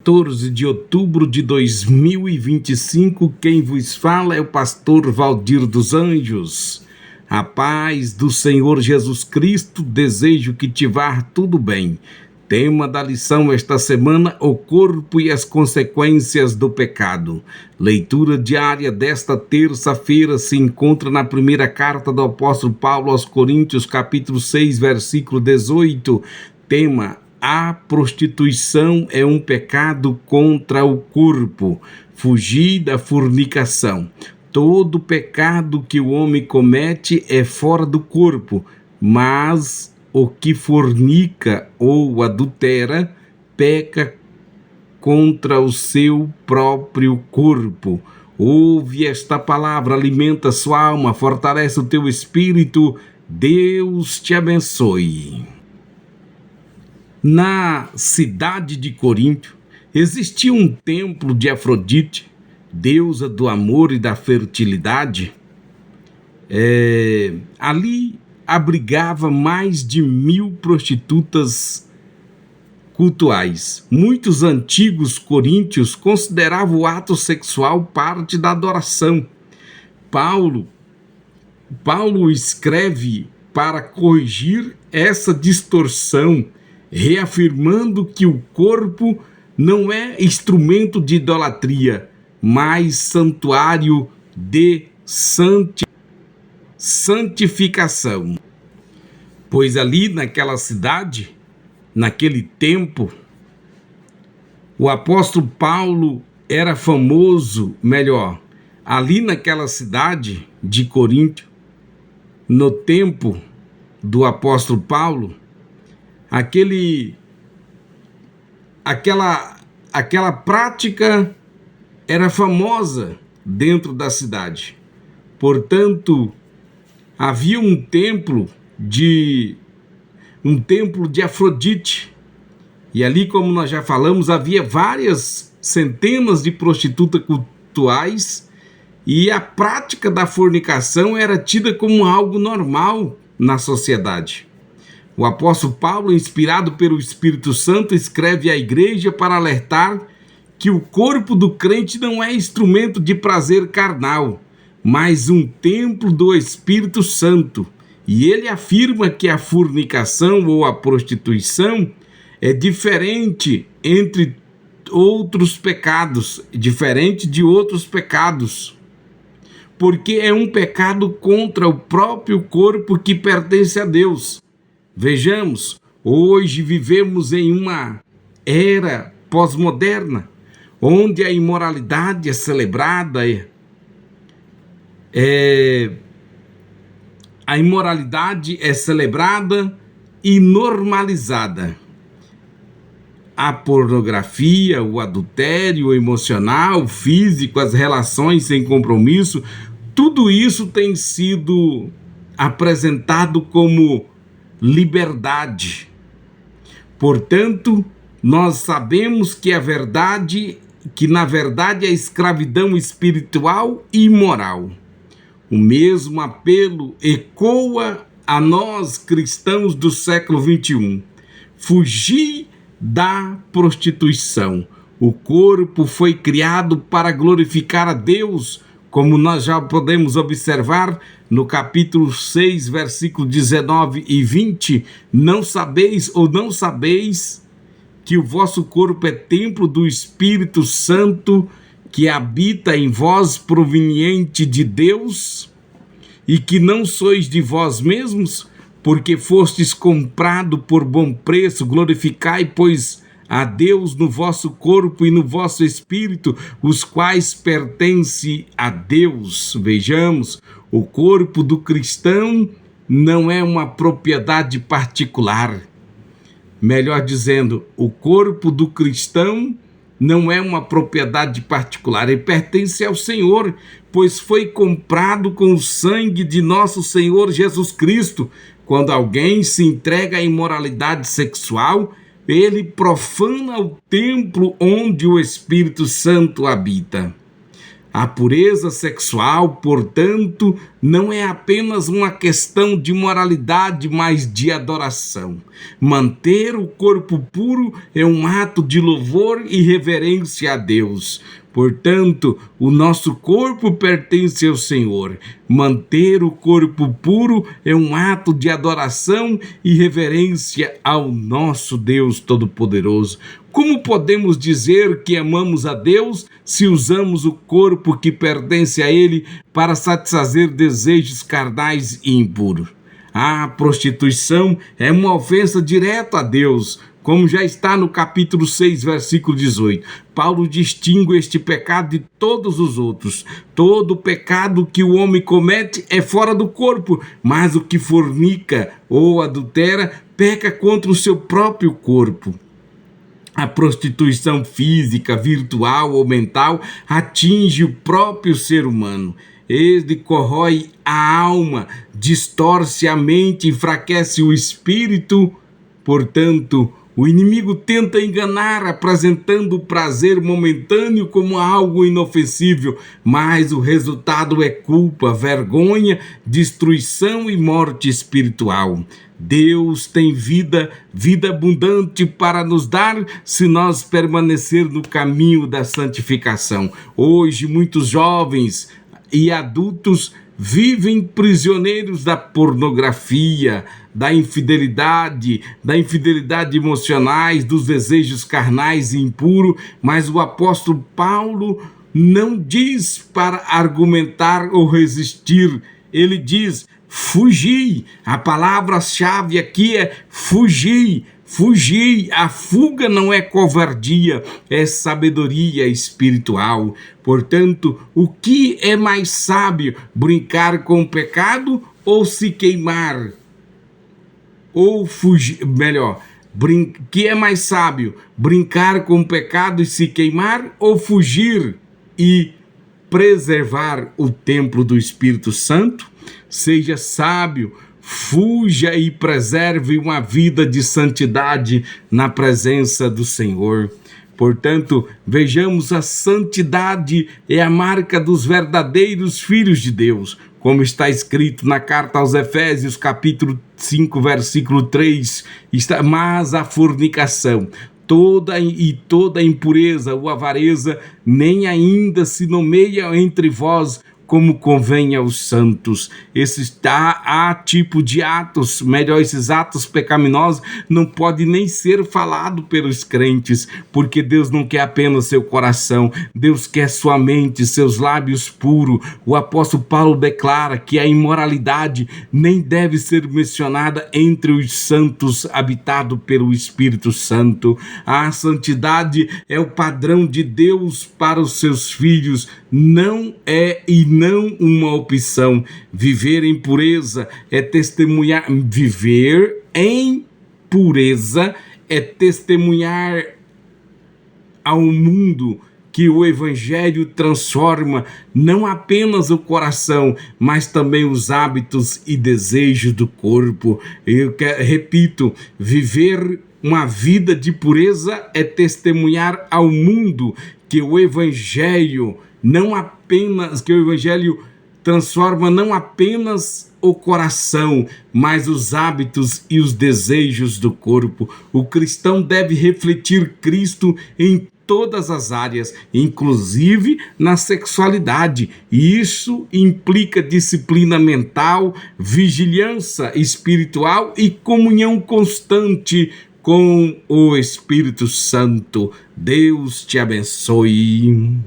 14 de outubro de 2025, quem vos fala é o pastor Valdir dos Anjos. A paz do Senhor Jesus Cristo, desejo que te vá tudo bem. Tema da lição esta semana, o corpo e as consequências do pecado. Leitura diária desta terça-feira se encontra na primeira carta do apóstolo Paulo aos Coríntios, capítulo 6, versículo 18. Tema: a prostituição é um pecado contra o corpo. Fugir da fornicação. Todo pecado que o homem comete é fora do corpo, mas o que fornica ou adultera peca contra o seu próprio corpo. Ouve esta palavra, alimenta sua alma, fortalece o teu espírito. Deus te abençoe. Na cidade de Corinto, existia um templo de Afrodite, deusa do amor e da fertilidade. Ali abrigava mais de 1000 prostitutas cultuais. Muitos antigos coríntios consideravam o ato sexual parte da adoração. Paulo escreve para corrigir essa distorção, reafirmando que o corpo não é instrumento de idolatria, mas santuário de santificação. Pois ali naquela cidade, naquele tempo, o apóstolo Paulo era famoso, ali naquela cidade de Corinto, no tempo do apóstolo Paulo, aquela prática era famosa dentro da cidade. Portanto, havia um templo de Afrodite. E ali, como nós já falamos, havia várias centenas de prostitutas cultuais, e a prática da fornicação era tida como algo normal na sociedade. O apóstolo Paulo, inspirado pelo Espírito Santo, escreve à igreja para alertar que o corpo do crente não é instrumento de prazer carnal, mas um templo do Espírito Santo. E ele afirma que a fornicação ou a prostituição é diferente de outros pecados, porque é um pecado contra o próprio corpo que pertence a Deus. Vejamos, hoje vivemos em uma era pós-moderna, onde a imoralidade é celebrada, e normalizada. A pornografia, o adultério emocional, físico, as relações sem compromisso, tudo isso tem sido apresentado como liberdade. Portanto, nós sabemos que na verdade a escravidão espiritual e moral. O mesmo apelo ecoa a nós cristãos do século XXI. Fugir da prostituição. O corpo foi criado para glorificar a Deus, como nós já podemos observar no capítulo 6, versículos 19 e 20. Não sabeis que o vosso corpo é templo do Espírito Santo que habita em vós, proveniente de Deus, e que não sois de vós mesmos, porque fostes comprado por bom preço. Glorificai, pois, a Deus no vosso corpo e no vosso espírito, os quais pertencem a Deus. Vejamos, o corpo do cristão não é uma propriedade particular. Melhor dizendo, o corpo do cristão não é uma propriedade particular, ele pertence ao Senhor, pois foi comprado com o sangue de nosso Senhor Jesus Cristo. Quando alguém se entrega à imoralidade sexual, ele profana o templo onde o Espírito Santo habita. A pureza sexual, portanto, não é apenas uma questão de moralidade, mas de adoração. Manter o corpo puro é um ato de louvor e reverência a Deus. Portanto, o nosso corpo pertence ao Senhor. Manter o corpo puro é um ato de adoração e reverência ao nosso Deus Todo-Poderoso. Como podemos dizer que amamos a Deus se usamos o corpo que pertence a Ele para satisfazer desejos carnais e impuros? A prostituição é uma ofensa direta a Deus, como já está no capítulo 6, versículo 18. Paulo distingue este pecado de todos os outros. Todo pecado que o homem comete é fora do corpo, mas o que fornica ou adultera peca contra o seu próprio corpo. A prostituição física, virtual ou mental atinge o próprio ser humano. Ele corrói a alma, distorce a mente, enfraquece o espírito. Portanto, o inimigo tenta enganar, apresentando o prazer momentâneo como algo inofensível, mas o resultado é culpa, vergonha, destruição e morte espiritual. Deus tem vida abundante para nos dar se nós permanecer no caminho da santificação. Hoje, muitos jovens e adultos vivem prisioneiros da pornografia, da infidelidade emocionais, dos desejos carnais e impuros, mas o apóstolo Paulo não diz para argumentar ou resistir, ele diz: fugir. A palavra-chave aqui é fugir. Fugir, a fuga não é covardia, é sabedoria espiritual. Portanto, o que é mais sábio, brincar com o pecado ou se queimar? Ou fugir, melhor, que é mais sábio, brincar com o pecado e se queimar ou fugir e preservar o templo do Espírito Santo? Seja sábio, fuja e preserve uma vida de santidade na presença do Senhor. Portanto, vejamos, a santidade é a marca dos verdadeiros filhos de Deus, como está escrito na carta aos Efésios, capítulo 5, versículo 3, mas a fornicação, toda impureza ou avareza, nem ainda se nomeia entre vós como convém aos santos. Há tipo de atos, esses atos pecaminosos não podem nem ser falados pelos crentes, porque Deus não quer apenas seu coração, Deus quer sua mente, seus lábios puros. O apóstolo Paulo declara que a imoralidade nem deve ser mencionada entre os santos, habitado pelo Espírito Santo. A santidade é o padrão de Deus para os seus filhos, não uma opção. Viver em pureza é testemunhar. Viver em pureza é testemunhar ao mundo que o Evangelho transforma não apenas o coração, mas também os hábitos e desejos do corpo. Repito, viver uma vida de pureza é testemunhar ao mundo que o Evangelho transforma não apenas o coração, mas os hábitos e os desejos do corpo. O cristão deve refletir Cristo em todas as áreas, inclusive na sexualidade. E isso implica disciplina mental, vigilância espiritual e comunhão constante com o Espírito Santo. Deus te abençoe.